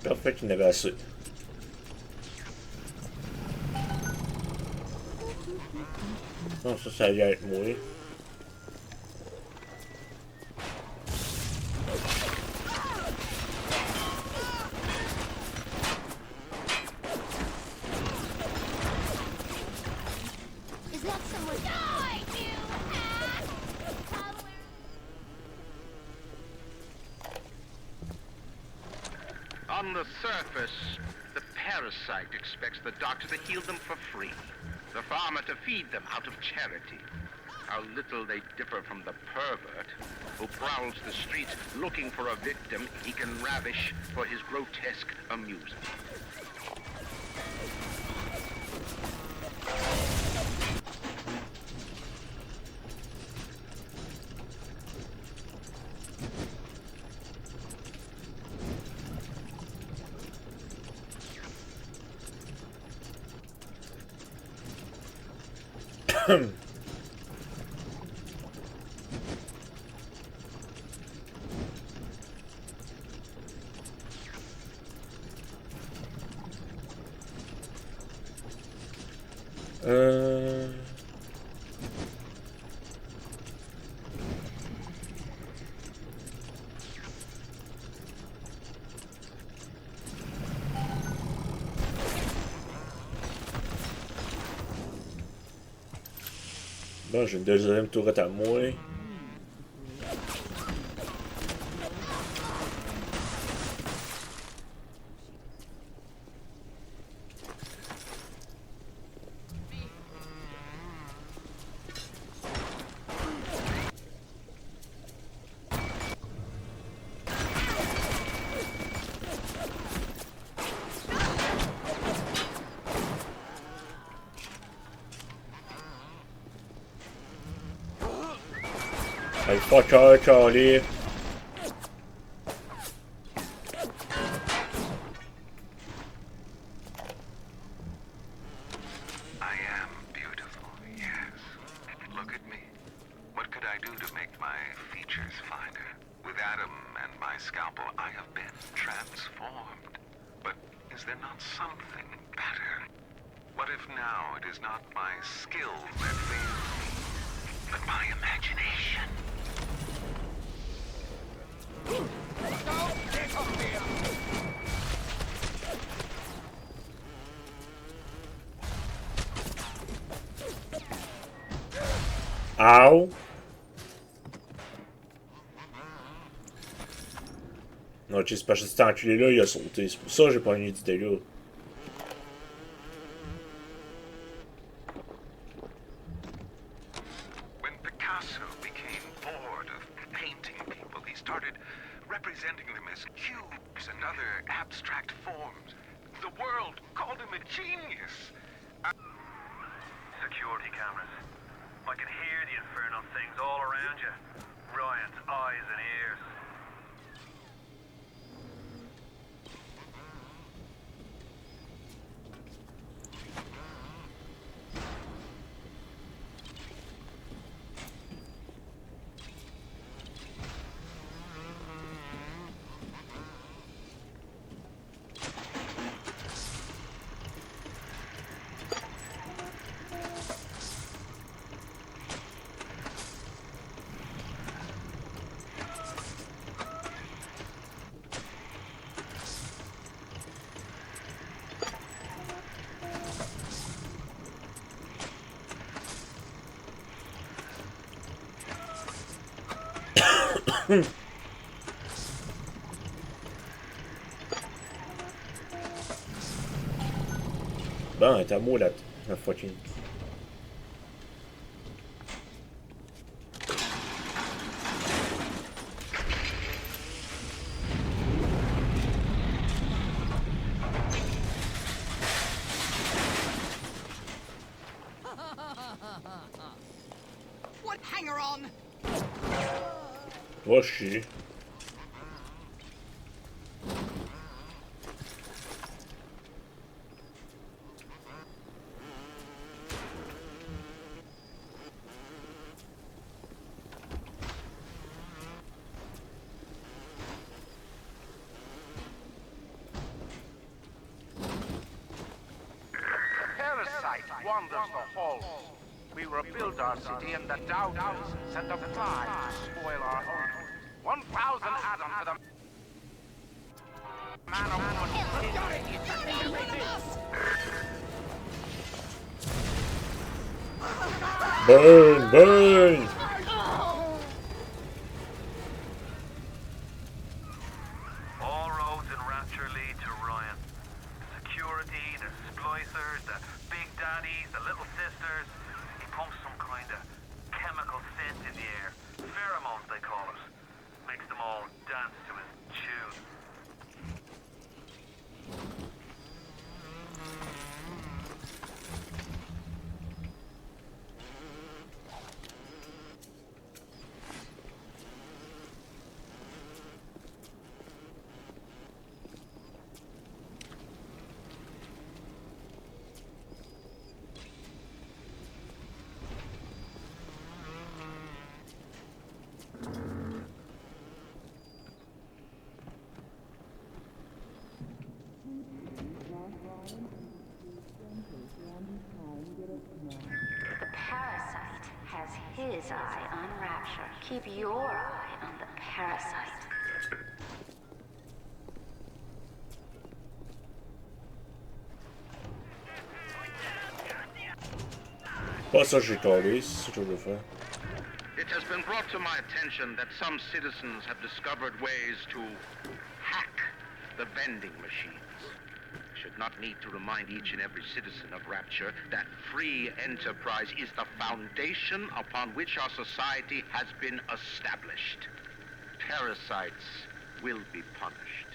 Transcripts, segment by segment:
Parfait qu'il y en avait assez. Non, ça allait être moi. On the surface, the parasite expects the doctor to heal them for free, the farmer to feed them out of charity. How little they differ from the pervert who prowls the streets looking for a victim he can ravish for his grotesque amusement. Bon, j'ai une deuxième tourette à moi. Hey, fuck her, Charlie. I am beautiful, yes. Look at me. What could I do to make my features finer? With Adam and my scalpel, I have been transformed. But is there not something better? What if now it is not my skill that fails me, but my imagination? Ow! Non, c'est parce que cet enculé-là, il a sauté. C'est pour ça que j'ai pas une idée là. When Picasso became bored of painting people, he started representing them as cubes and other abstract forms. The world called him a genius. Security cameras. I can hear the infernal things all around you. Ryan's eyes and ears. Bon, t'as moi là, la fucking. What hanger on? Oh, chier. parasite wanders the halls. We rebuild our city and the doubters send a fly to spoil our home. 1,000 Adam for the man of Burn! Burn! All roads in Rapture lead to Ryan. Security, the splicers, the big daddies, the little sisters. He pumps some kind of chemical scent in the air. Pheromones, they call it. Makes them all dance to his tune. The parasite has his eye on Rapture. Keep your eye on the parasite. Pas ça, j'ai calé, c'est ça que je veux faire. It has been brought to my attention that some citizens have discovered ways to hack the vending machines. I should not need to remind each and every citizen of Rapture that free enterprise is the foundation upon which our society has been established. Parasites will be punished.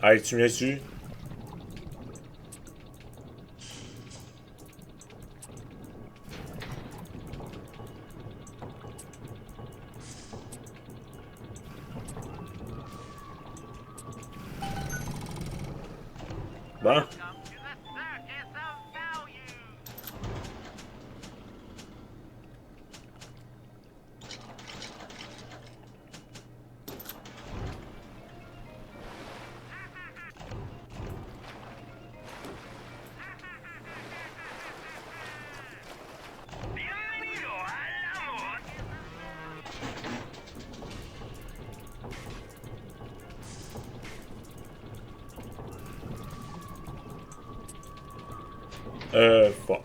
Hey, tu viens dessus? Bon. Fuck.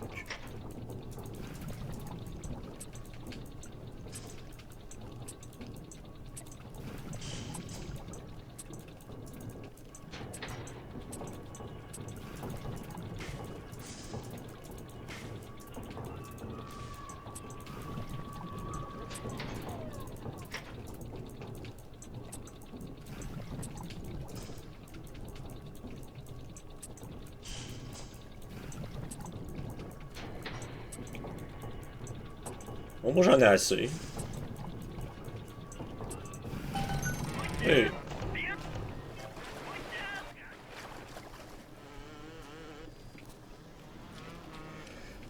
Bon, moi j'en ai assez. Hey.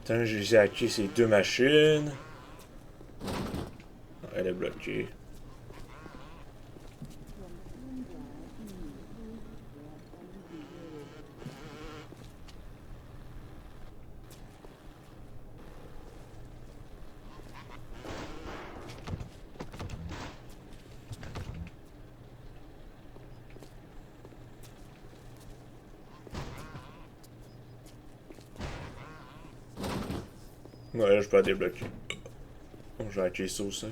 Attends, j'ai hacké ces deux machines. Elle est bloquée. Ouais, là, je peux la débloquer. Bon, j'ai hacké ça aussi.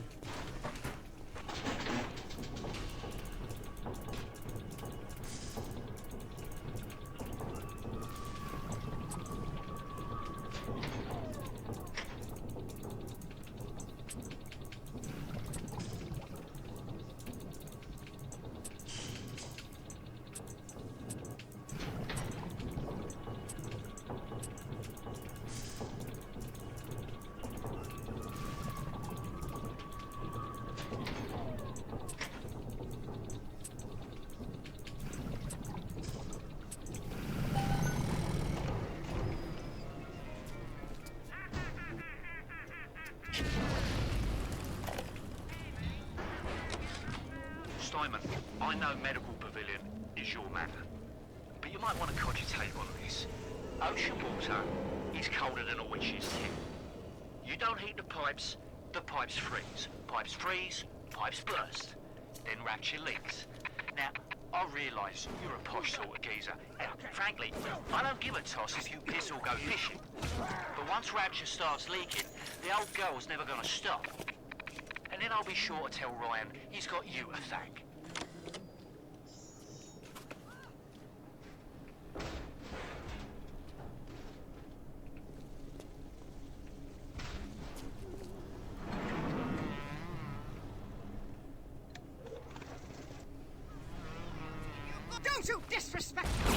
Simon, I know Medical Pavilion is your matter, but you might want to cogitate on this. Ocean water is colder than a witch's tit. You don't heat the pipes freeze. Pipes freeze, pipes burst. Then Rapture leaks. Now, I realise you're a posh sort of geezer, and frankly, I don't give a toss if you piss or go fishing. But once Rapture starts leaking, the old girl's never gonna stop. And then I'll be sure to tell Ryan he's got you to thank. Don't you disrespect me!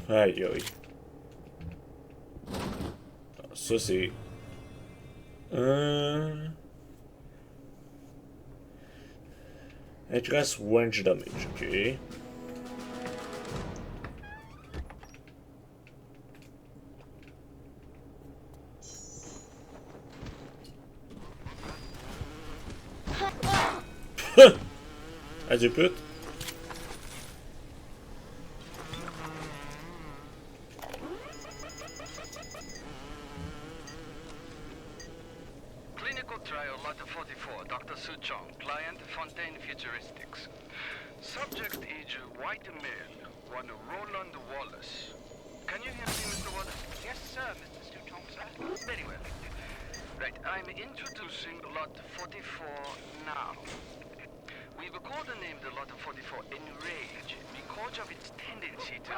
Aïe aïe. Ça c'est... Address range damage, ok. Adieu pute. Clinical trial lot 44, Dr. Su Chong, client Fontaine Futuristics. Subject age white male, one Roland Wallace. Can you hear me, Mr. Wallace? Yes, sir, Mr. Su Chong, sir. Very well. Right, I'm introducing lot 44 now. We've codenamed lot 44 Enrage because of its tendency to...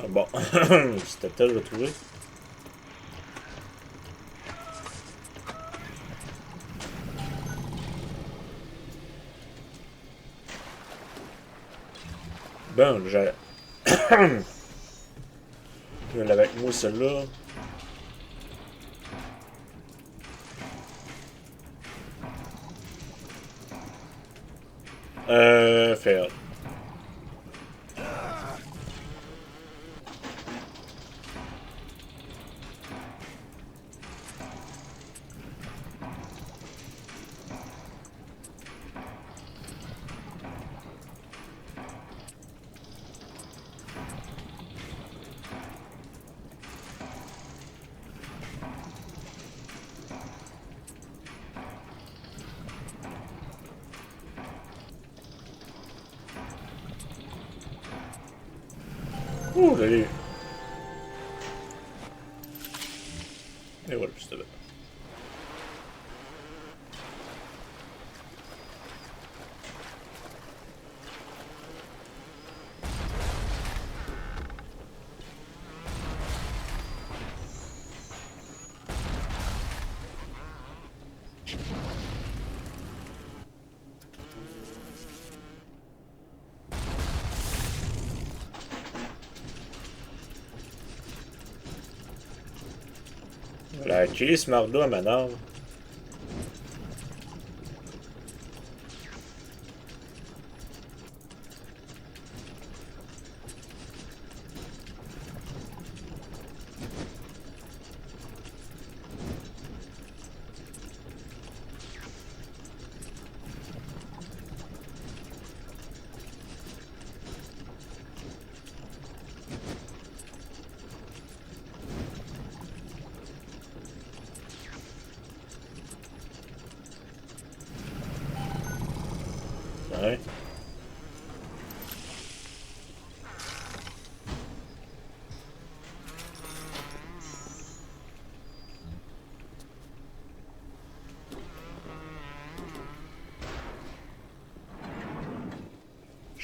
Bon, c'était peut-être retrouvé. Bon, j'ai... Je l'avais avec moi celle-là. Faire. Ouh, j'ai eu. Et voilà, juste là. La crise mardo à madame.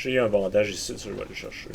Je sais qu'il y a un bandage ici, ça je vais aller chercher.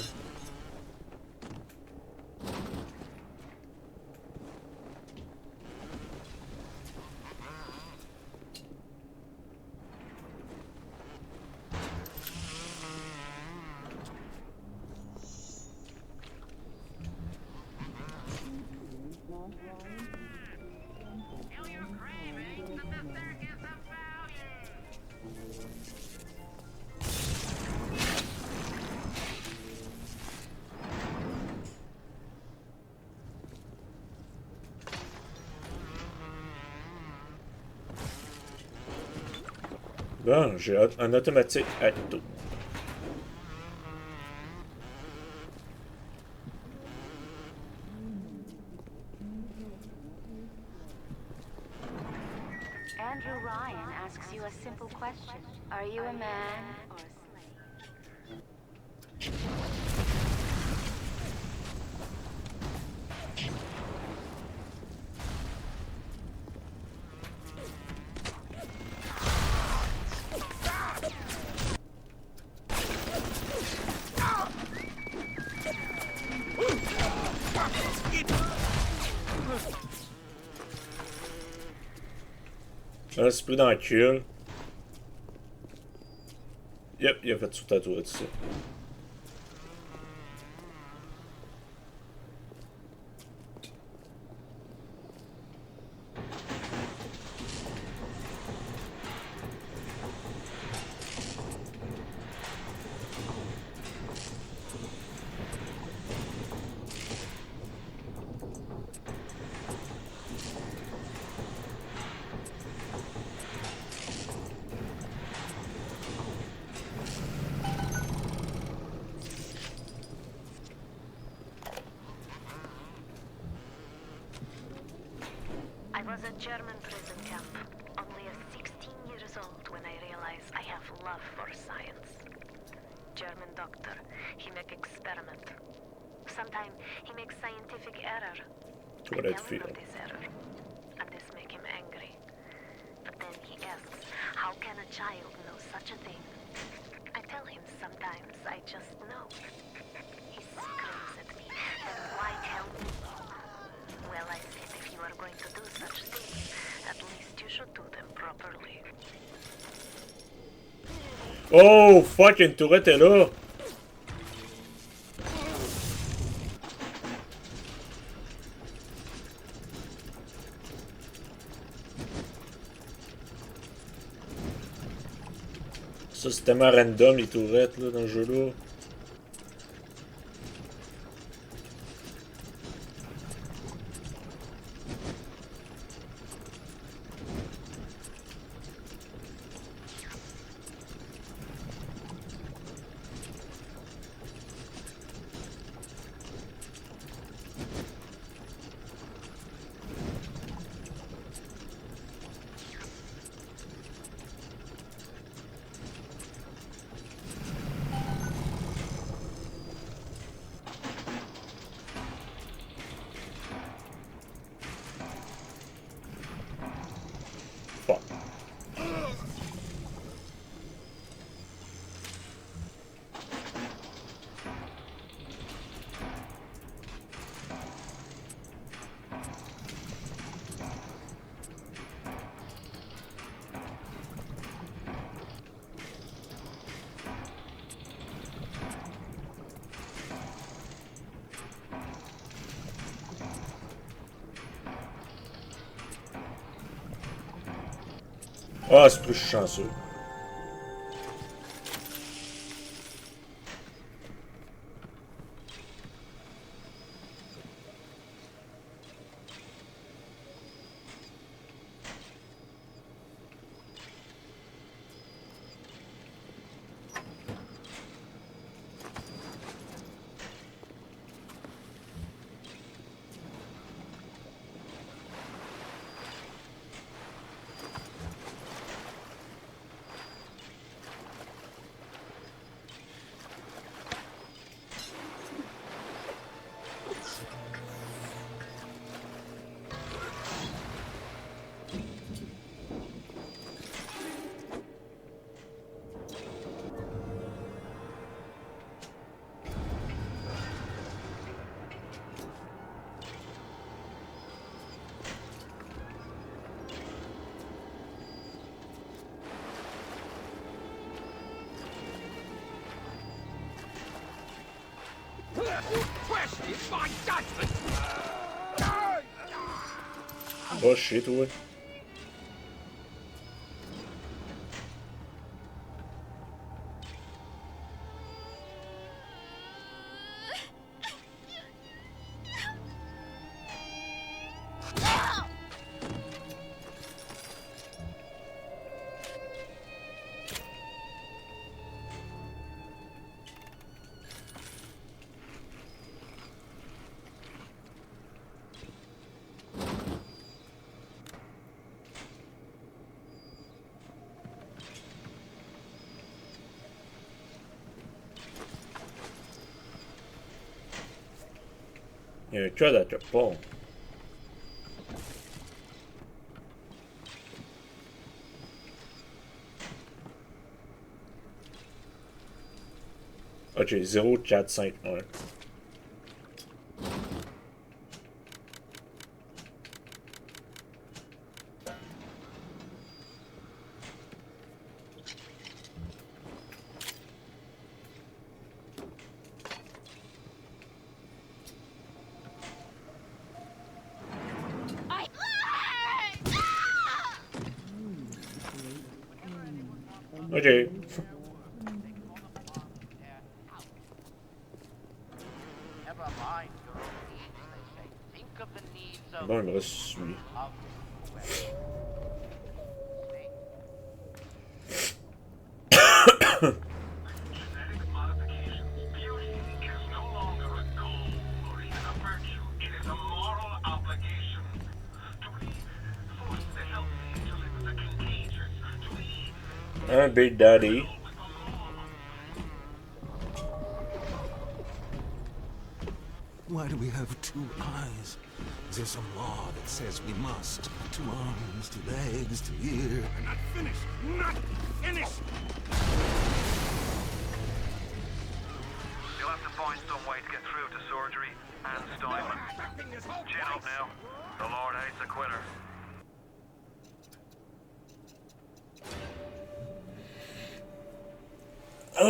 Bon, j'ai un automatique à tout. Andrew Ryan asks you a simple question. Are you a man or a slave? Là, c'est pris dans le cul. Yep, il a fait tout tatouer dessus. I was at German prison camp, only 16 years old when I realized I have love for science. German doctor, he make experiment. Sometimes he makes scientific error. I What tell I'd him feel. of this error, and this make him angry. But then he asks, how can a child know such a thing? I tell him sometimes I just know. He screams at me, then why tell me? Well, I said if you are going to do such things, at least you should do them properly. Oh, fuck, une tourette est là! Ça, c'est tellement random, les tourettes, là, dans le jeu-là. Fuck. Ah, c'est plus chanceux. Question my judgment! Va chier, toi. Il y a un code à Japon. Ok, 0451. Ok. Bon, il me reste celui. Genetic modification. Beauty is no longer a goal or even a virtue. It is a moral obligation. Do we force the healthy to live with the contagious? Do we Big Daddy. with the law? Why do we have two eyes? Is there some law that says we must? Two arms, two legs, two ears. I'm not finished! Not finished! You'll have to find some way to get through to surgery and Steinman. Expecting this whole Chin up now. The Lord hates a quitter. I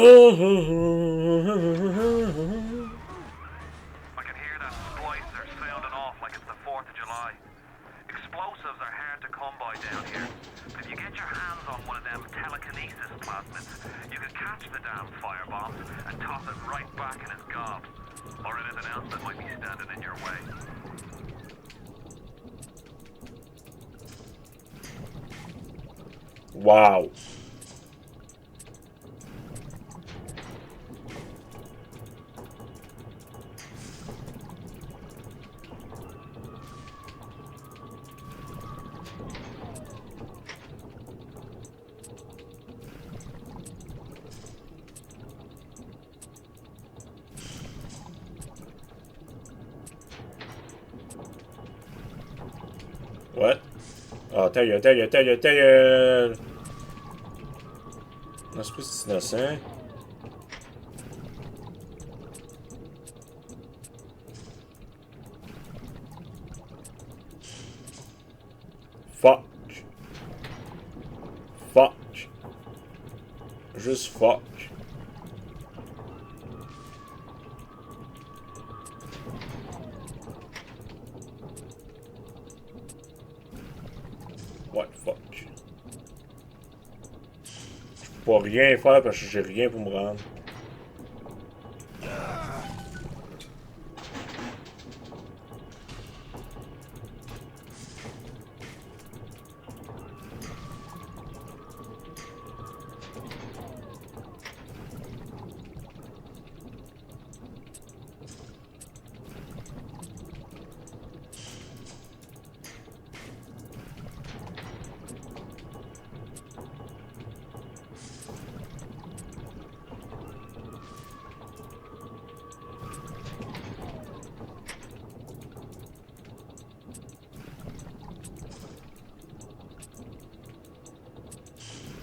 can hear that splicer sounding off like it's the 4th of July. Explosives are hard to come by down here. But if you get your hands on one of them telekinesis plasmids, you can catch the damn firebombs and toss it right back in its gob. Or anything else that might be standing in your way. Wow. What? Oh, ta gueule, ta gueule, ta gueule, ta gueule! Non, c'est pas si c'est innocent. Fuck. Fuck. Juste fuck. What fuck. Je peux pas rien faire parce que j'ai rien pour me rendre.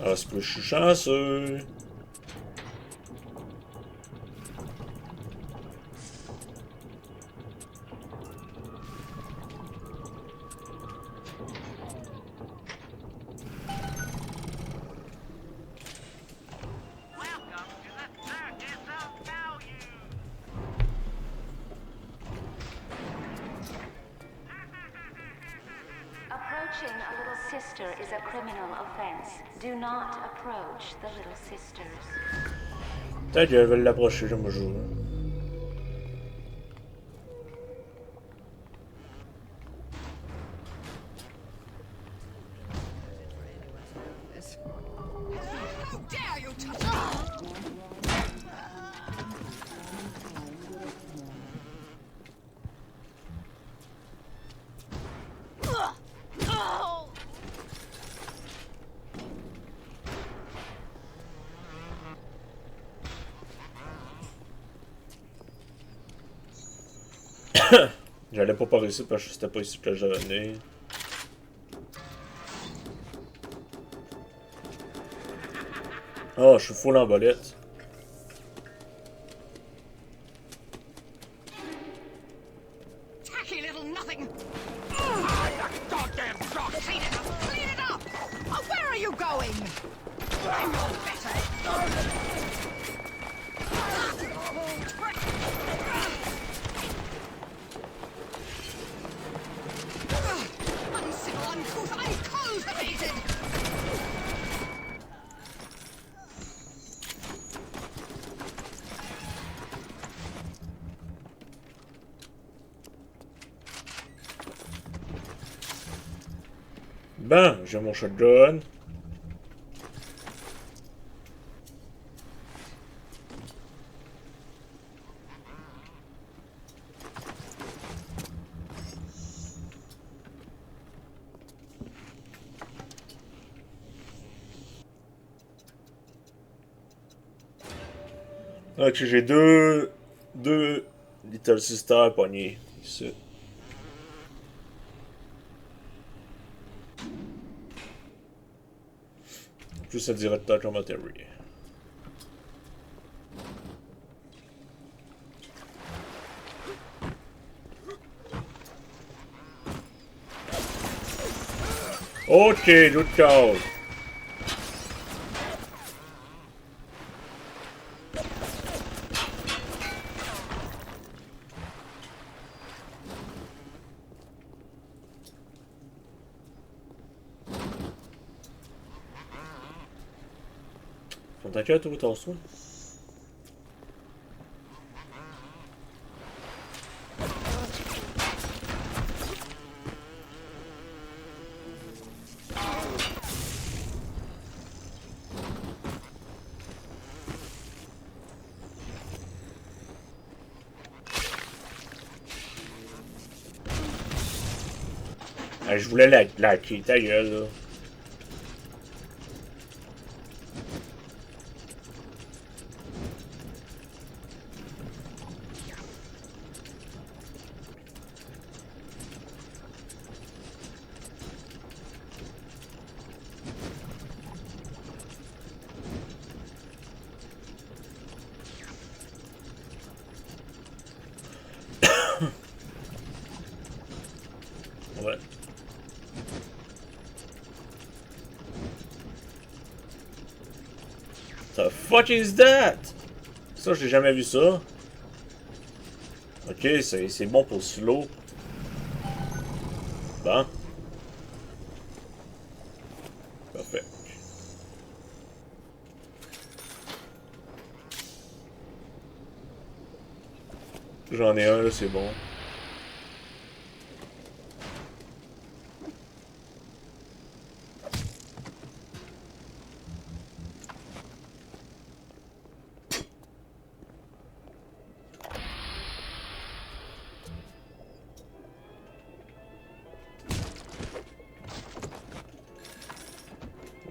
Ah, c'est plus je suis chanceux. Welcome to the Circus of Value. sister is a criminal offense. Do not approach the little sisters. Peut-être qu'elle veut l'approcher, j'aime jouer. How dare you touch me! J'allais pas par ici parce que c'était pas ici que je venais. Oh, je suis full en bolette. Tacky little nothing! Ah, that goddamn dog! Clean it up! Clean it up! Oh, where are you going? I know better! Uncivil, uncouth, uncultivated! Ben, j'ai mon shotgun. Ok, j'ai deux Little Sisters pognés ici. Plus un directeur commentary. Ok, good call. T'as qu'à trouver ton soin. Ah, je voulais la key, ta gueule, là. Ouais. The fuck is that? Ça, j'ai jamais vu ça. Ok, c'est bon pour slow. Bon. Parfait. J'en ai un, là, c'est bon.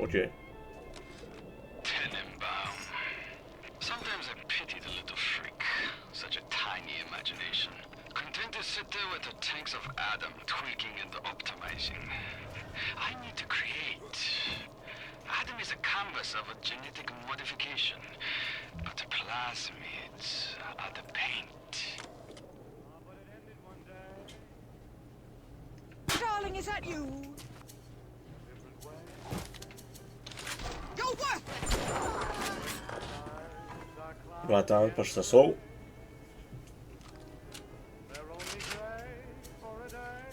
Okay. Tenenbaum. Sometimes I pity the little freak. Such a tiny imagination. Content to sit there with the tanks of Adam tweaking and optimizing. I need to create. Adam is a canvas of a genetic modification, but the plasmids are the paint. Darling, is that you? You're worthless! Je vais attendre parce que ça saute.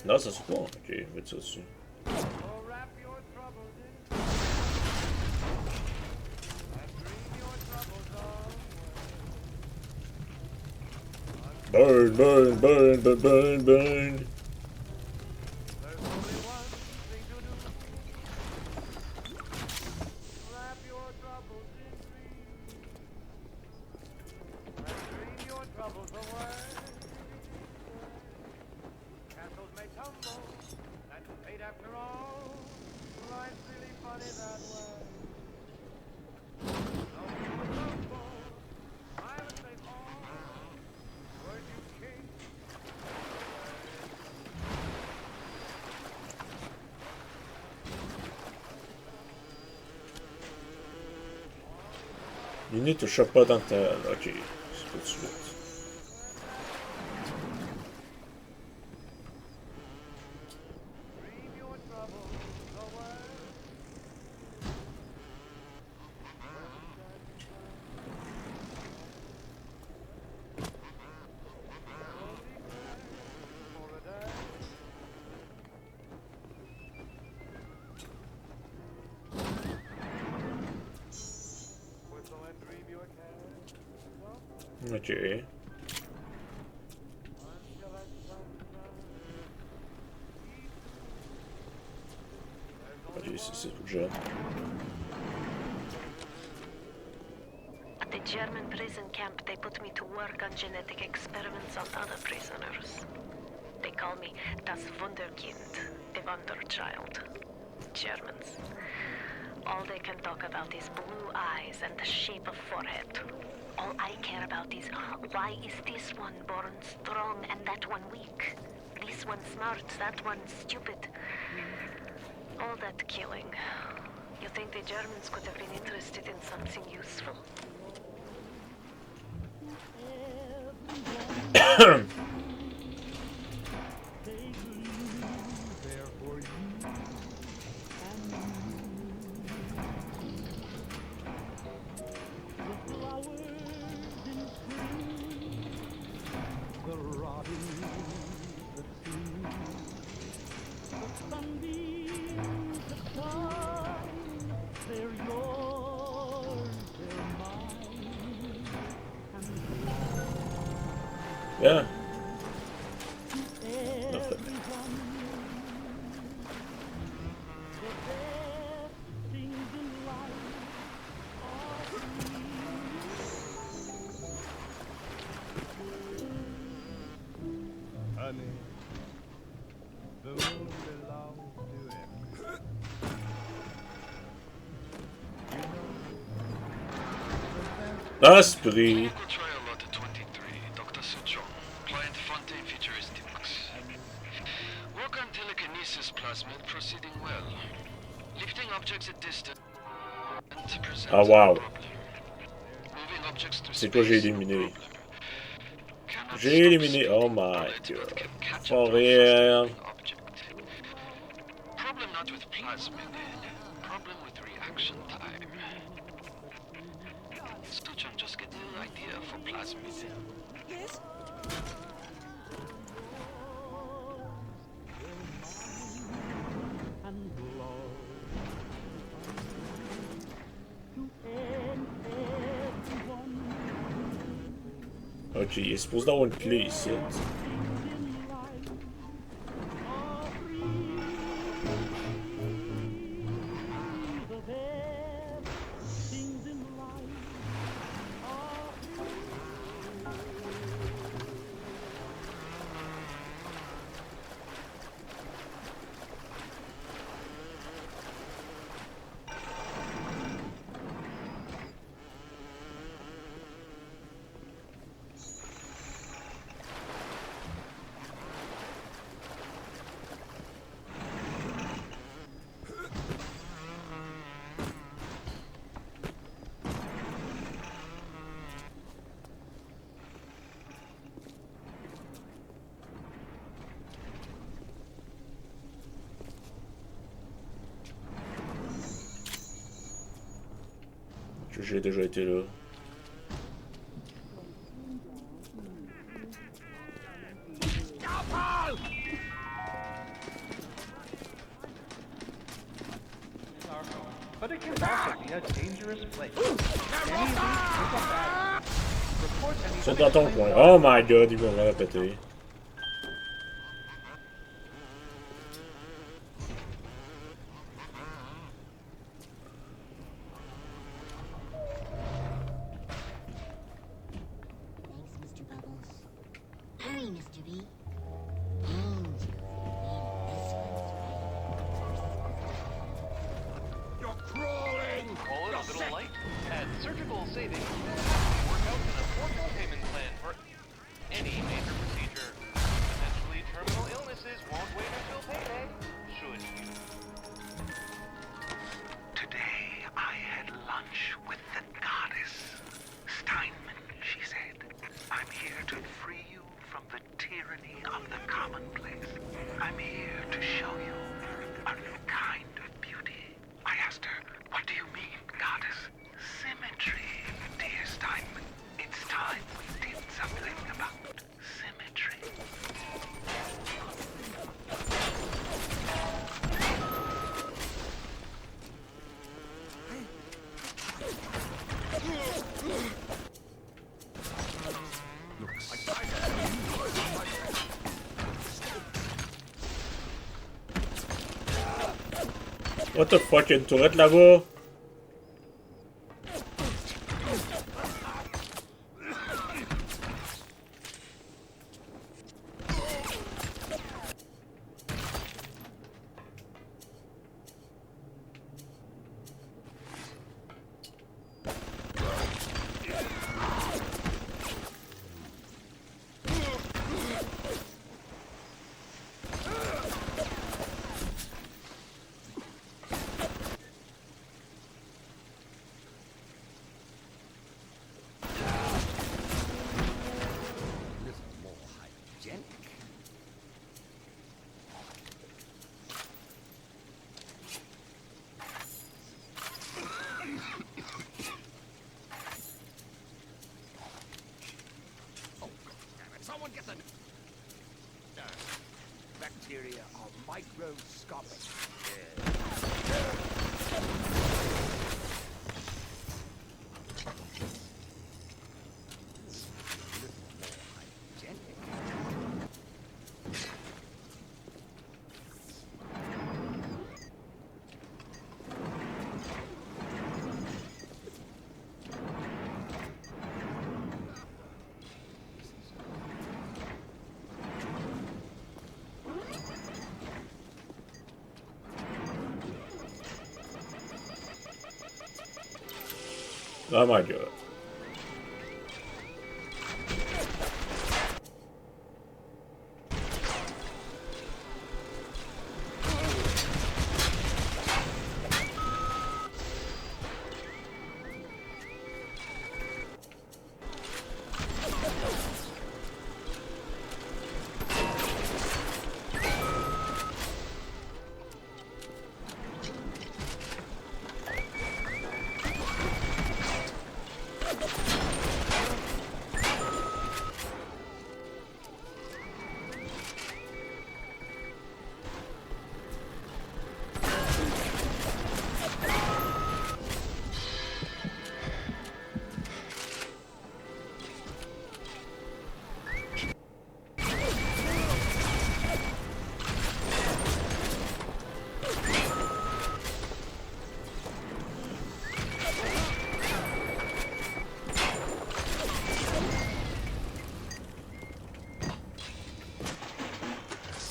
Non, ça saute pas. Ok, je vais mettre ça dessus. Burn, burn, burn, burn, burn, burn. There's only one thing to do. Wrap your troubles in dreams. And dream your troubles away. Castles may tumble. That's fate after all. Life's really funny that way. No you will rumble. I'll say all. Word you king. L'unité te chope pas dans ta... Ok, c'est pas de suite. Dream your troubles away. For a day. Whistle and dream your cares. Ok. Until that sunrise. Ok, c'est tout jeune. At the German prison camp, they put me to work on genetic experiments on other prisoners. They call me das Wunderkind, the Wonder Child. Germans. All they can talk about is blue eyes and the shape of forehead. All I care about is why is this one born strong and that one weak? This one smart, that one stupid. All that killing. You think the Germans could have been interested in something useful? Yeah. Nothing. Honey, the moon belongs to him. Esprit. Trial lot 23, Dr. Suchong. Client Fontaine Futuristics. Work on telekinesis plasmid proceeding well. Lifting objects at distance. Ah wow. Moving objects to C'est quoi j'ai éliminé? J'ai éliminé. Oh my god. For real. Problem not with plasmid. Problem with reaction time. Suchong just get the idea for plasmid. Yes? Ok, il est supposé d'avoir une clé ici. J'ai déjà été là. But it can also be a dangerous place. Any leak is a bad. Report Saute dans ton coin. Oh my god, il va me répéter. What the fuck, il y a une tourette là-bas? Someone get the bacteria are microscopic. Oh my god.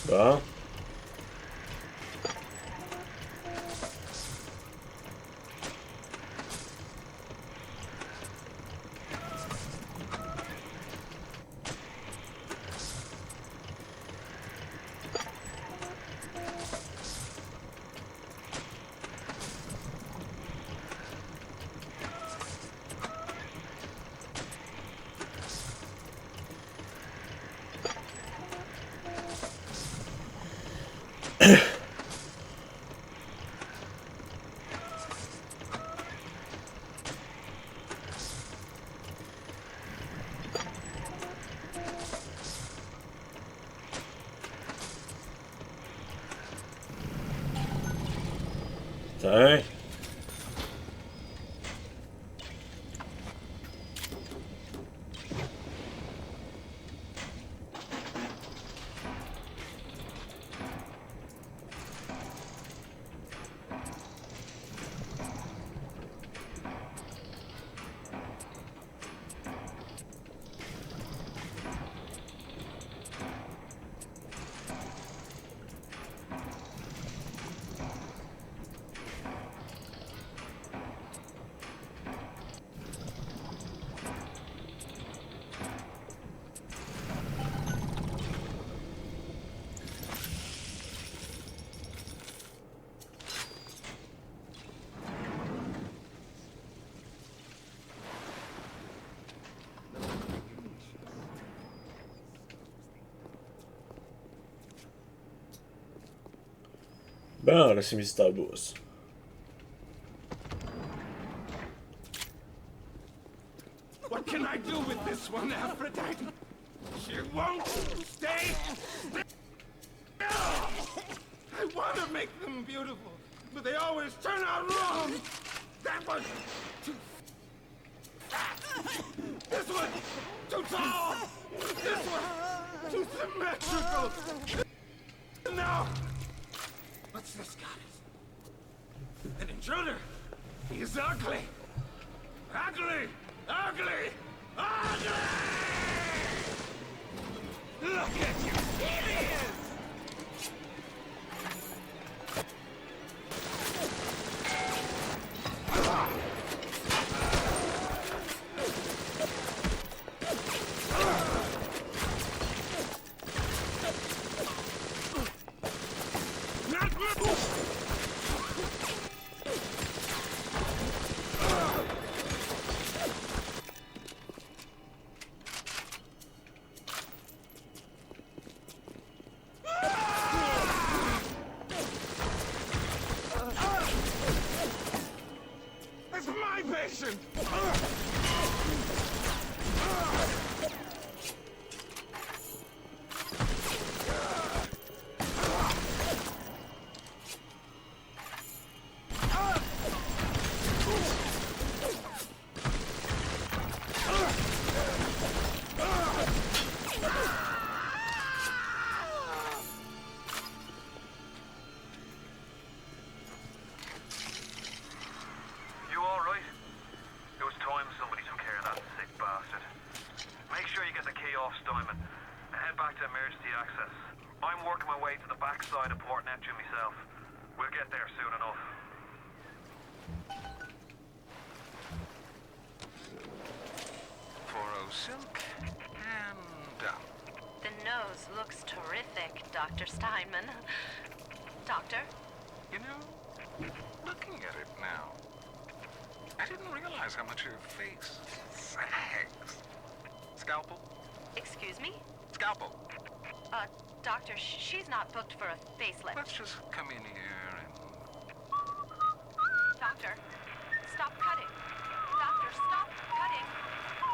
Bon. Putain. Ben, c'est Mr. Boss. What can I do with this one, Aphrodite? She won't stay still. I want to make them beautiful, but they always turn out wrong. That one too fat. This one too tall. This one too symmetrical. No. What's this, goddess? An intruder. He's ugly. Ugly. Ugly! Ugly! Look at you! Here he is! That's my patient! Silk and done. The nose looks terrific, Dr. Steinman. Doctor? You know, looking at it now, I didn't realize how much your face sags. Scalpel? Excuse me? Scalpel. Doctor, she's not booked for a facelift. Let's just come in here and... Doctor, stop cutting. Doctor, stop cutting.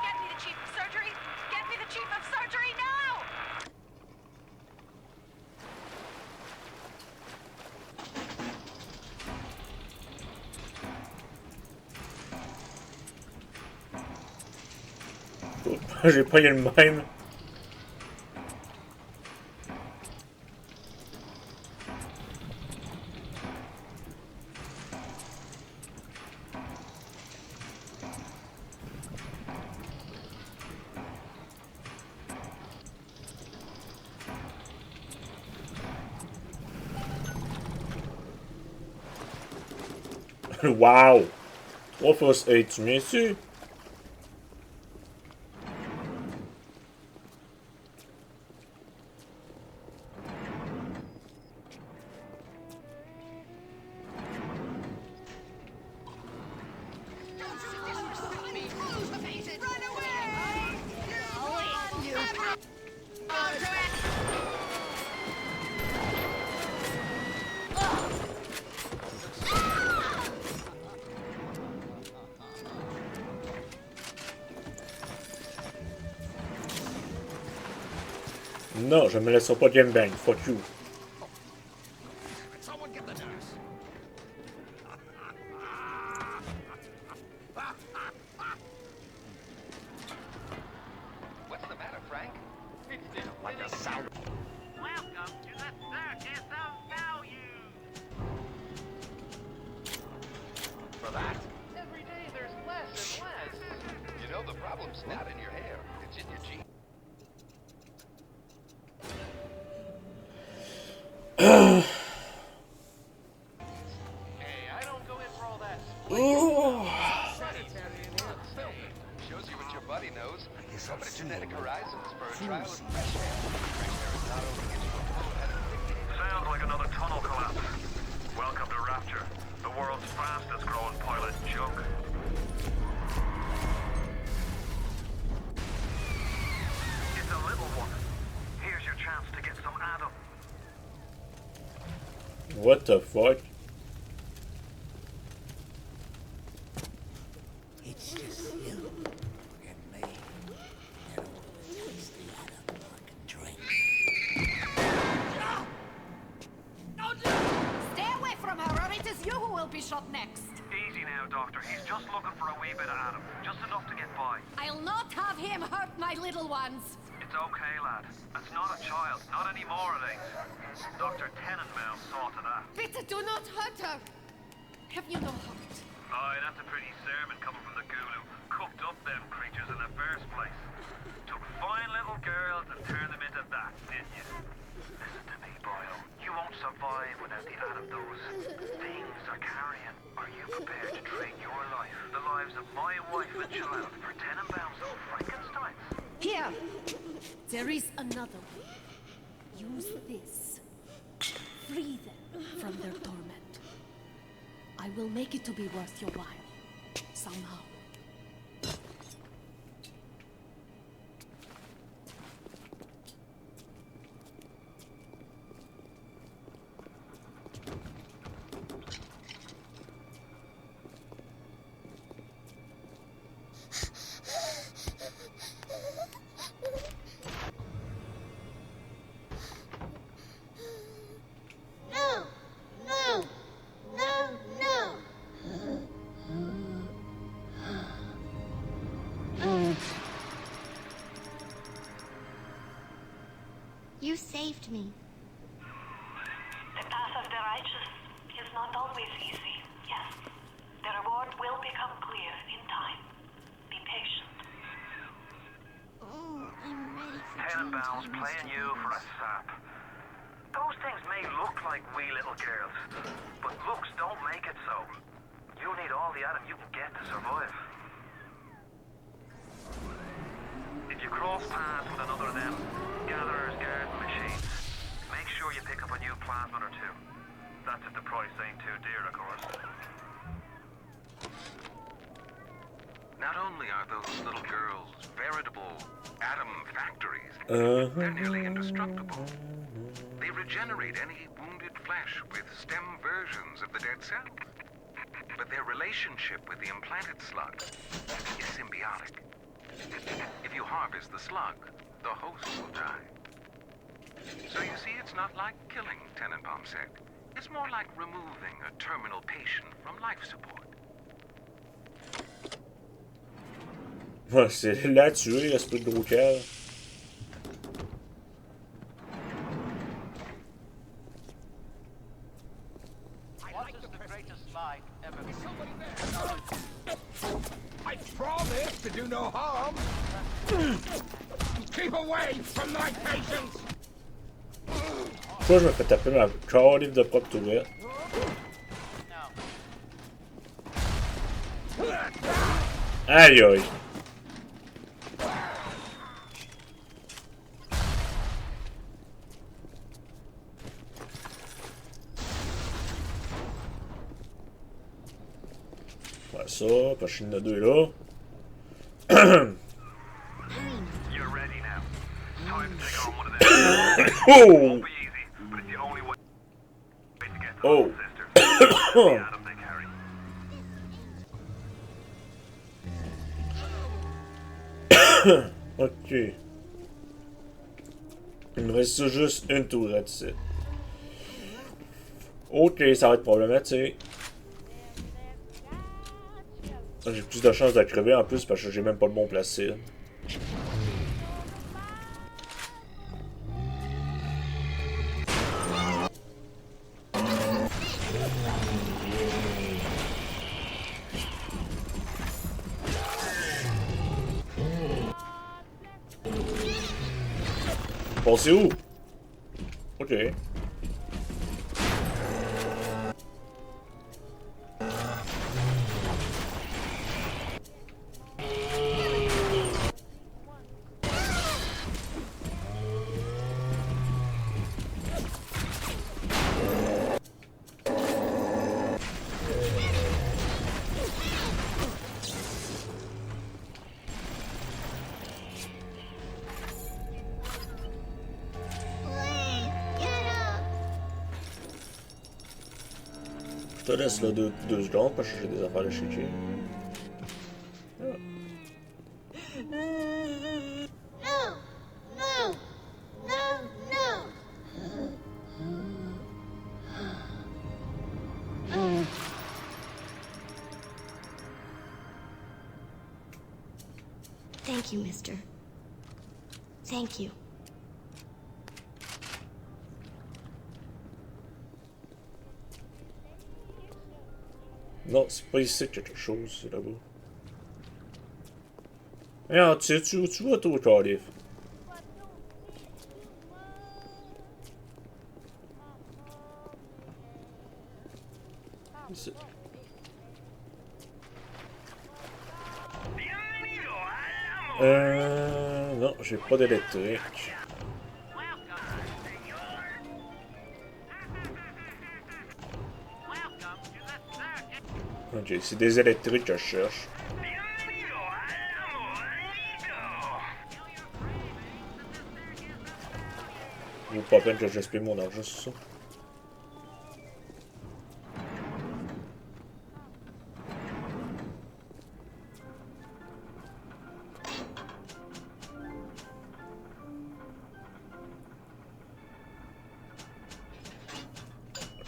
Get me the chief of surgery. Get me the chief of surgery now! J'ai pas eu le même. Wow! What first aid to me too? Non, je me laisserai pas game bang. Fuck you. Someone get the nurse. What's the matter, Frank? It's like a sound. Welcome to the circus of value. For that? Every day there's less and less. You know, the problem's not in your hair. It's in your jeans. Hey, I don't go in for all that. Shows you what your buddy knows. Open genetic horizons for a trial of fresh air. Fresh air is not only gives you a full head of quick. Sounds like another tunnel collapse. Welcome to Rapture, the world's fastest growing pilot junk. It's a little one. Here's your chance to get some Adam. What the fuck? It's just you and me and all the tasty Adam I can drink. Stay away from her, or it is you who will be shot next. Easy now, Doctor. He's just looking for a wee bit of Adam. Just enough to get by. I'll not have him hurt my little ones. It's okay, lad. It's not a child. Not anymore, it ain't. Dr. Tenenbaum saw to that. Peter, do not hurt her. Have you no heart? Aye, that's a pretty sermon coming from the ghoul who cooked up them creatures in the first place. Took fine little girls and turned them into that, didn't you? Listen to me, boyo. You won't survive without the Adam those things are carrying. Are you prepared to trade your life, the lives of my wife and child, for Tenenbaum's old Frankensteins? Here. There is another way. Use this. Free them from their torment. I will make it to be worth your while. Somehow. You saved me. The path of the righteous is not always easy, yes. The reward will become clear in time. Be patient. Oh, I'm ready for Tenenbaum's playing you for a sap. Those things may look like wee little girls, but looks don't make it so. You need all the Adam you can get to survive. If you cross paths with another of them gatherers, garden machines, make sure you pick up a new plasmid or two. That's if the price ain't too dear, of course. Not only are those little girls veritable atom factories, they're nearly indestructible. They regenerate any wounded flesh with stem versions of the dead cell. But their relationship with the implanted slug is symbiotic. If you harvest the slug, the host will die. So you see, it's not like killing, Tenenbaum said. It's more like removing a terminal patient from life support. Ouais, c'est là-dessus, il reste plus de gros cœur. I promise to do no harm. Keep away from my patients. Pourquoi je me fais taper ma calife de propre ouverte? Aïe aïe. Voilà ça, parce qu'il y en a deux là. You're ready now. Time to take on one of them. It Oh! won't be easy, but it's the only way to get to the Oh. little sister. The Adam they carry. Ok. Il me reste juste une tourette ici. Ok, ça va être problématique. J'ai plus de chances de crever en plus parce que j'ai même pas le bon placé. Passez où? Ok. Please, get Je te laisse là 2 secondes parce que j'ai des affaires de chez Jay. No! No! No! No! Thank you, mister. Thank you. Non, c'est pas ici quelque chose, c'est là-bas. Regarde, tu vois tout, Cardiff. Ici. Non, j'ai pas d'électrique. Ok, c'est des électriques que je cherche. Ou pas peine que j'espère mon argent sur ça.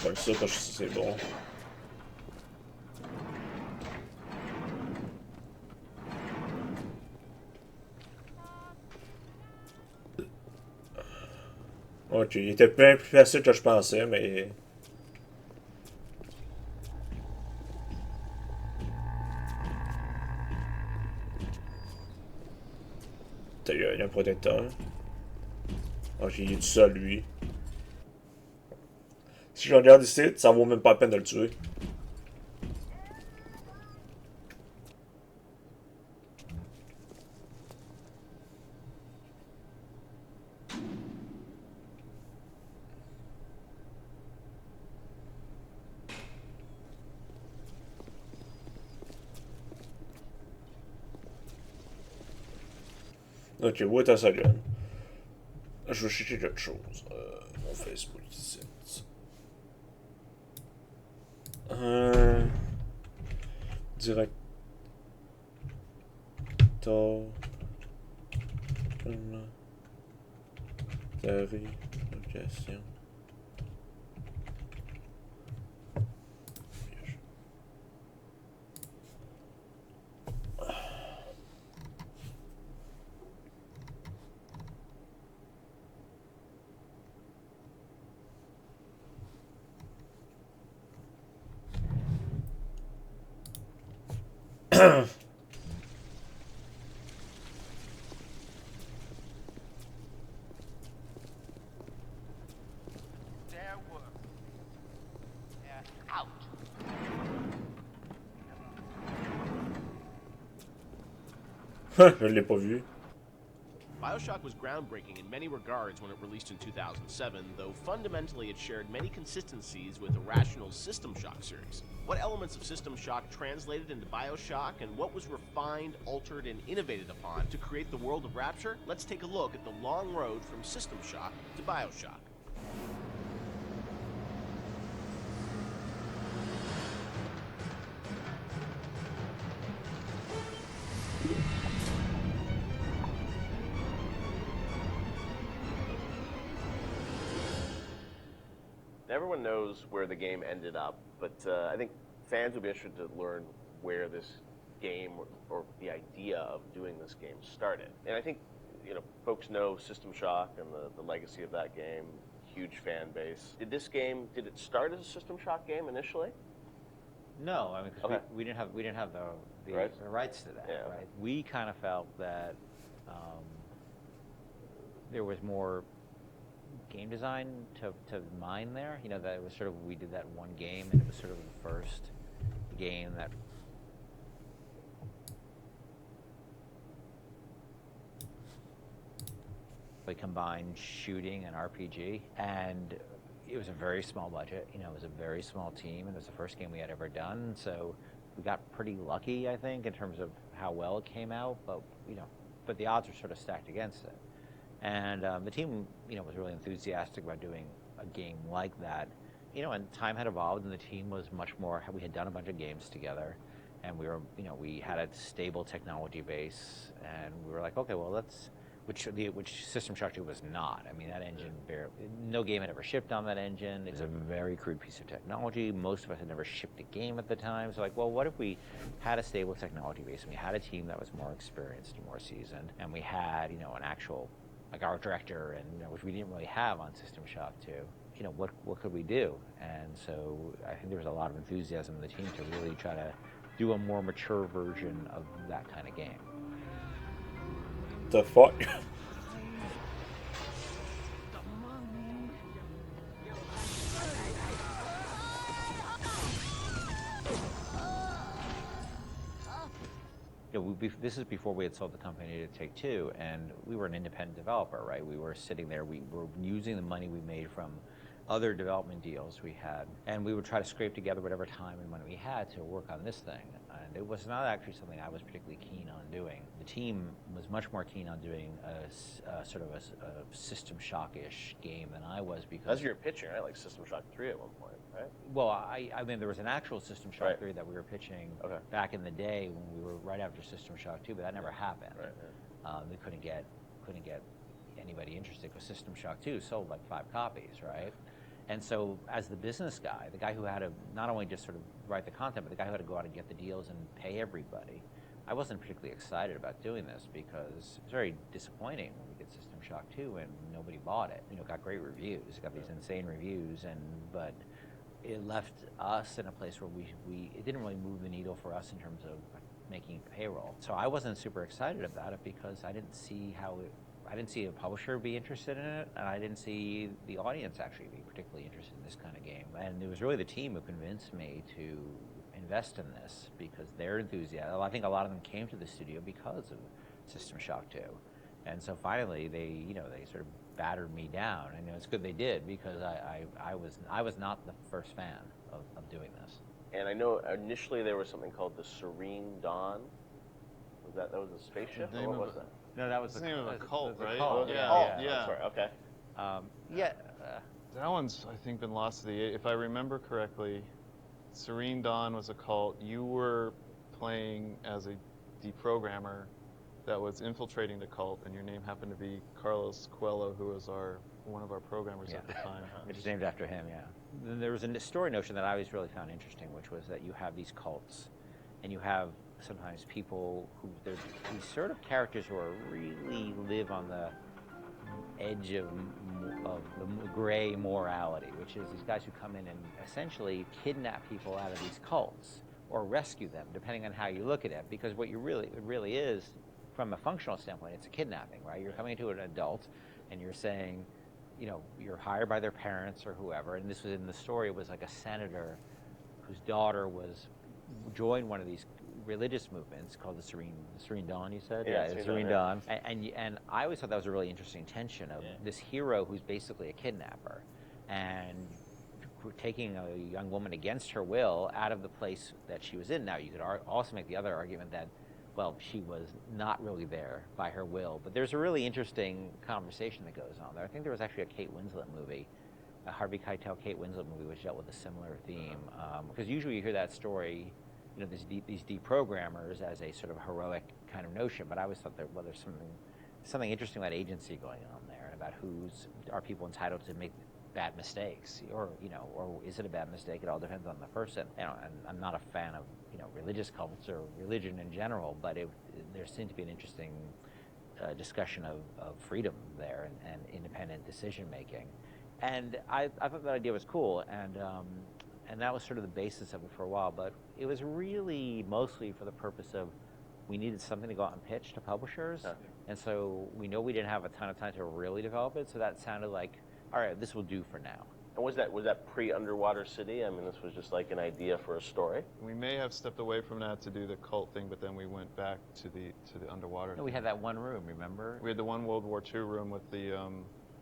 Comme ça, parce que c'est bon. Ok, il était bien plus facile que je pensais, mais... Il y a un protecteur. Ok, il est tout seul, lui. Si je regarde ici, ça vaut même pas la peine de le tuer. Ok, où est sa gun? Je veux chercher quelque chose. Mon Facebook ici. Directeur. Location. Je l'ai pas vu. BioShock was groundbreaking in many regards when it released in 2007, though fundamentally it shared many consistencies with Irrational's System Shock series. What elements of System Shock translated into BioShock, and what was refined, altered, and innovated upon to create the world of Rapture? Let's take a look at the long road from System Shock to BioShock. Everyone knows where the game ended up, but I think fans would be interested to learn where this game or the idea of doing this game started. And I think, you know, folks know System Shock and the legacy of that game, huge fan base. Did it start as a System Shock game initially? No, I mean, because we didn't have the rights to that, yeah. right? We kind of felt that there was more game design to mine there. You know, that it was sort of, we did that one game, and it was sort of the first game that combined shooting and RPG, and it was a very small budget. You know, it was a very small team, and it was the first game we had ever done. So we got pretty lucky, I think, in terms of how well it came out. But but the odds were sort of stacked against it. And the team, was really enthusiastic about doing a game like that. and time had evolved, and the team was much more. We had done a bunch of games together, and we had a stable technology base, and we were like, okay, well, which System Shock 2 was not. I mean, that engine, no game had ever shipped on that engine. It was a very crude piece of technology. Most of us had never shipped a game at the time. So like, well, what if we had a stable technology base, and we had a team that was more experienced and more seasoned, and we had, an actual, like our director, and which we didn't really have on System Shock 2. What could we do? And so I think there was a lot of enthusiasm in the team to really try to do a more mature version of that kind of game. The fuck? This is before we had sold the company to Take-Two, and we were an independent developer, right? We were sitting there, we were using the money we made from other development deals we had, and we would try to scrape together whatever time and money we had to work on this thing. And it was not actually something I was particularly keen on doing. The team was much more keen on doing a sort of a System Shock-ish game than I was, because... That's your pitching, right? Like System Shock 3 at one point, right? Well, I mean, there was an actual System Shock 3 that we were pitching back in the day when we were right after System Shock 2, but that never happened. Right. They couldn't get anybody interested, because System Shock 2 sold like 5 copies, right? And so, as the business guy, the guy who had to not only just sort of write the content, but the guy who had to go out and get the deals and pay everybody, I wasn't particularly excited about doing this, because it was very disappointing when we did System Shock 2 and nobody bought it. It got great reviews, it got these insane reviews, but it left us in a place where it didn't really move the needle for us in terms of making payroll. So I wasn't super excited about it, because I didn't see a publisher be interested in it, and I didn't see the audience actually be particularly interested in this kind of game. And it was really the team who convinced me to invest in this, because their enthusiasm. I think a lot of them came to the studio because of System Shock 2. And so finally they sort of battered me down. And it's good they did, because I was not the first fan of doing this. And I know initially there was something called the Serene Dawn. That was a spaceship? Or what was that? No, that was the name of a cult, right? Oh, Yeah. Sorry. Okay. That one's, I think, been lost to the... If I remember correctly, Serene Dawn was a cult. You were playing as a deprogrammer that was infiltrating the cult, and your name happened to be Carlos Coelho, who was one of our programmers at the time. It's named after him, yeah. Then there was a story notion that I always really found interesting, which was that you have these cults, and you have sometimes people who they're these sort of characters who are really live on the edge of the gray morality, which is these guys who come in and essentially kidnap people out of these cults or rescue them, depending on how you look at it. Because what it really is, from a functional standpoint, it's a kidnapping, right? You're coming to an adult and you're saying, you're hired by their parents or whoever. And this was in the story. It was like a senator whose daughter joined one of these religious movements called the Serene Dawn, you said? Yeah, Serene Dawn. And I always thought that was a really interesting tension of this hero who's basically a kidnapper and taking a young woman against her will out of the place that she was in. Now, you could also make the other argument that, well, she was not really there by her will. But there's a really interesting conversation that goes on there. I think there was actually a Kate Winslet movie, a Harvey Keitel Kate Winslet movie, which dealt with a similar theme. Because usually you hear that story, these deprogrammers as a sort of heroic kind of notion, but I always thought there's something interesting about agency going on there, and about are people entitled to make bad mistakes, or is it a bad mistake? It all depends on the person. And I'm not a fan of religious cults or religion in general, but there seemed to be an interesting discussion of freedom there and independent decision making, and I thought that idea was cool, and that was sort of the basis of it for a while. But it was really mostly for the purpose of we needed something to go out and pitch to publishers, and so we didn't have a ton of time to really develop it. So that sounded like, all right, this will do for now. And was that pre-Underwater City? I mean, this was just like an idea for a story. We may have stepped away from that to do the cult thing, but then we went back to the underwater. No, we had that one room, remember? We had the one World War II room with the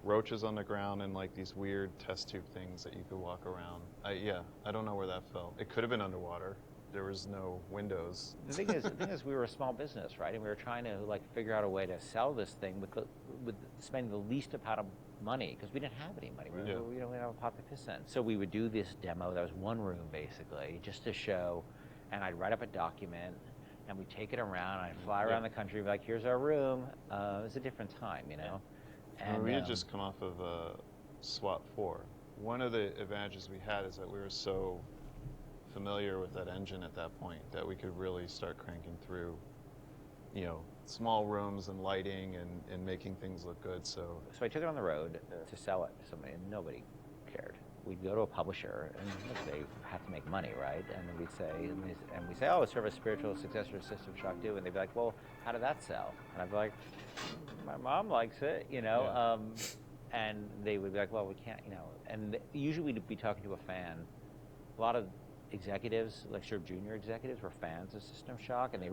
roaches on the ground and like these weird test tube things that you could walk around. I don't know where that fell. It could have been underwater. there was no windows. The thing is, we were a small business, right? And we were trying to like figure out a way to sell this thing with spending the least amount of money because we didn't have any money. We didn't have a pocket piss cent. So we would do this demo that was one room basically, just to show, and I'd write up a document, and we'd take it around. And I'd fly around the country, be like, "Here's our room." It was a different time, you know. And we had just come off of SWAT 4. One of the advantages we had is that we were so familiar with that engine at that point that we could really start cranking through, you know, small rooms and lighting and making things look good. So I took it on the road to sell it to somebody, and nobody cared. We'd go to a publisher, and look, they have to make money, right? And then we'd say, "Oh, it's sort of a spiritual successor to System Shock 2," and they'd be like, "Well, how did that sell?" And I'd be like, "My mom likes it, you know." Yeah. And they would be like, "Well, we can't, you know." And usually we'd be talking to a fan. A lot of executives, like sort of junior executives, were fans of System Shock, and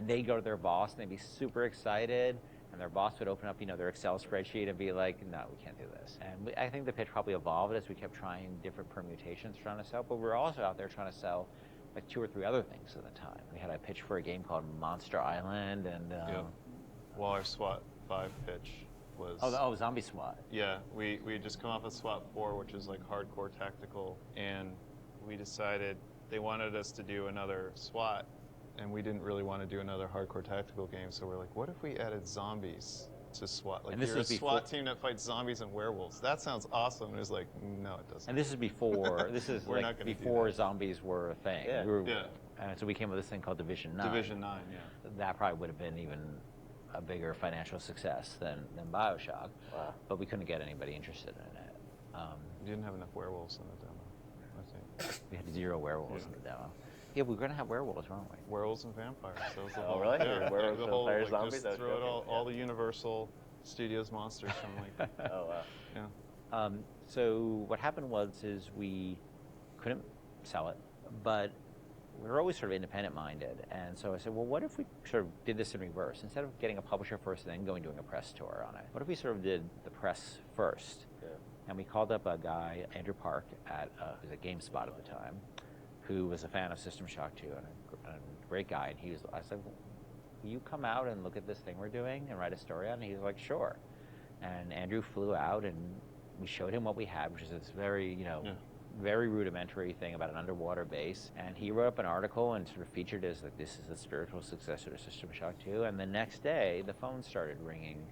they'd go to their boss and they'd be super excited, and their boss would open up, you know, their Excel spreadsheet and be like, "No, we can't do this." And I think the pitch probably evolved as we kept trying different permutations trying to sell, but we were also out there trying to sell like 2 or 3 other things at the time. We had a pitch for a game called Monster Island, and well, our SWAT 5 pitch was Zombie SWAT. Yeah, we had just come off of SWAT 4, which is like hardcore tactical, and we decided they wanted us to do another SWAT, and we didn't really want to do another hardcore tactical game, so we're like, what if we added zombies to SWAT? Like, you're a SWAT team that fights zombies and werewolves. That sounds awesome. And it was like, no, it doesn't. And this is before, like before zombies were a thing. Yeah. And so we came up with this thing called Division 9. Division 9, yeah. That probably would have been even a bigger financial success than BioShock. Wow. But we couldn't get anybody interested in it. We didn't have enough werewolves in the demo, I think. We had 0 werewolves in the demo. Yeah, we were going to have werewolves, weren't we? Werewolves and vampires. That was the whole, really? Yeah, werewolves, the whole, vampires, like, zombies? just throw it all the Universal Studios monsters from like... Oh, wow. Yeah. So what happened was we couldn't sell it, but we were always sort of independent-minded. And so I said, well, what if we sort of did this in reverse? Instead of getting a publisher first and then doing a press tour on it, what if we sort of did the press first? Yeah. And we called up a guy, Andrew Park, who was at GameSpot at the time, who was a fan of System Shock 2 and a great guy. And I said, will you come out and look at this thing we're doing and write a story on it? And he was like, sure. And Andrew flew out, and we showed him what we had, which is this very, very rudimentary thing about an underwater base. And he wrote up an article and sort of featured as like, this is the spiritual successor to System Shock 2. And the next day, the phone started ringing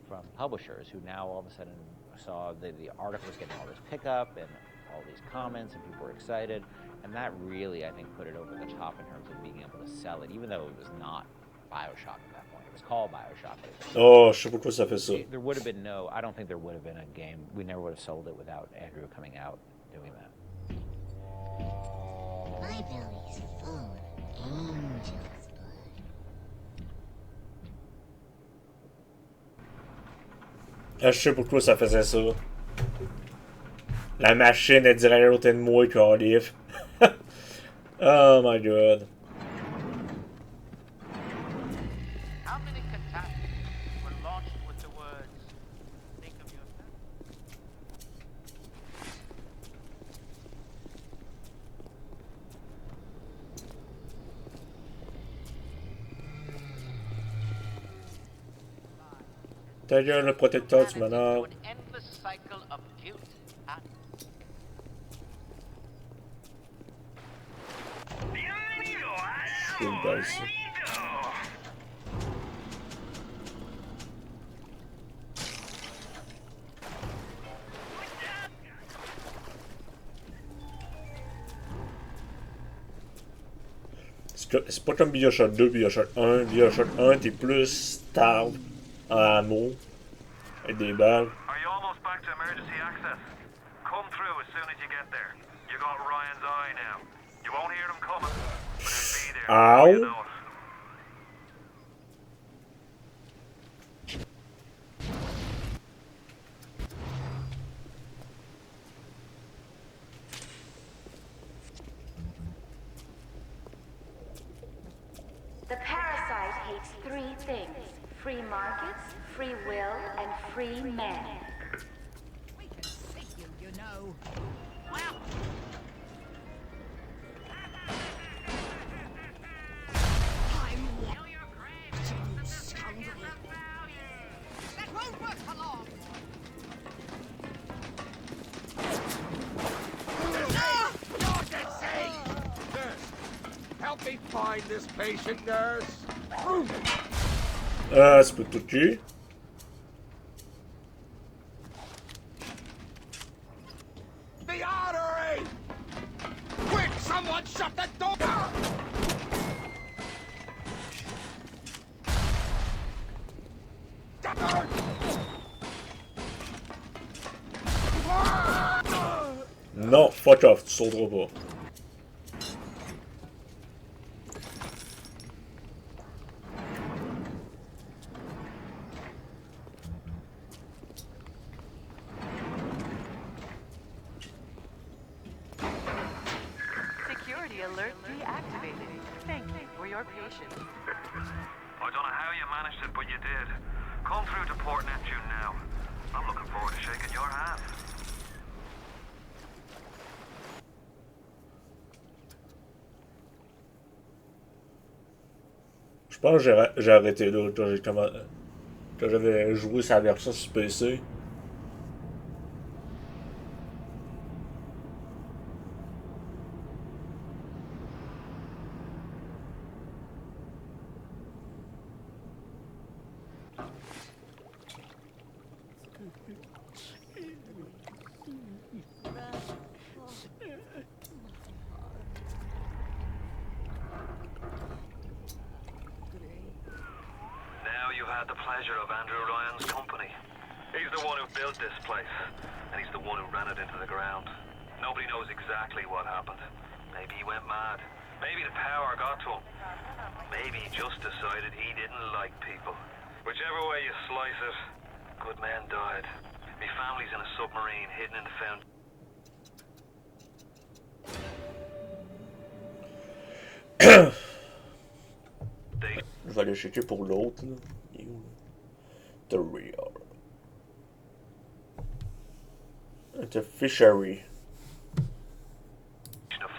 from publishers who now all of a sudden saw the article was getting all this pickup and all these comments, and people were excited. And that really, I think, put it over the top in terms of being able to sell it, even though it was not BioShock at that point. It was called BioShock. Oh, je sais pourquoi ça fait ça. There would have been I don't think there would have been a game. We never would have sold it without Andrew coming out doing that. My belly's full of angel's blood. Ah, je sais pourquoi ça faisait ça. La machine est direct à côté de moi, Cardiff. Oh my god. How many catastrophes were launched with the words, think of yourself? Ta gueule, le protecteur du meneur. An endless cycle of guilt and Une baisse. C'est pas comme Bioshock 2, Bioshock 1. Bioshock 1, t'es plus stable en ammo avec des balles. Are you almost back to emergency access? Come through as soon as you get there. You got Ryan's eye now. You won't hear him coming, but he'll be there. Ow. You know it. The parasite hates 3 things: free markets, free will, and free men. We can see you know. find this patient, nurse? Aspetto-ci. The artery! Quick, someone shut the door! Non, fuck off, tu sauteras pas. Security alert deactivated. Thank you for your patience. I don't know how you managed it, but you did. Come through to Port Neptune now. I'm looking forward to shaking your hand. Je pense que j'ai arrêté là quand j'avais joué sa version sur PC. Now you had the pleasure of Andrew Ryan's company. He's the one who built this place, and he's the one who ran it into the ground. Nobody knows exactly what happened. Maybe he went mad. Maybe the power got to him. Maybe he just decided he didn't like people. Whichever way you slice it, good men died. My family's in a submarine hidden in the fountain. Je vais aller checker pour l'autre, là. Il est où, là? The Real. The Fishery.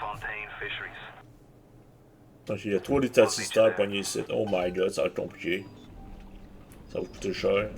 Fontaine Fisheries. Donc, il y a 3 des statistiques pognés ici. Oh my god, ça va être compliqué. Ça va coûter cher.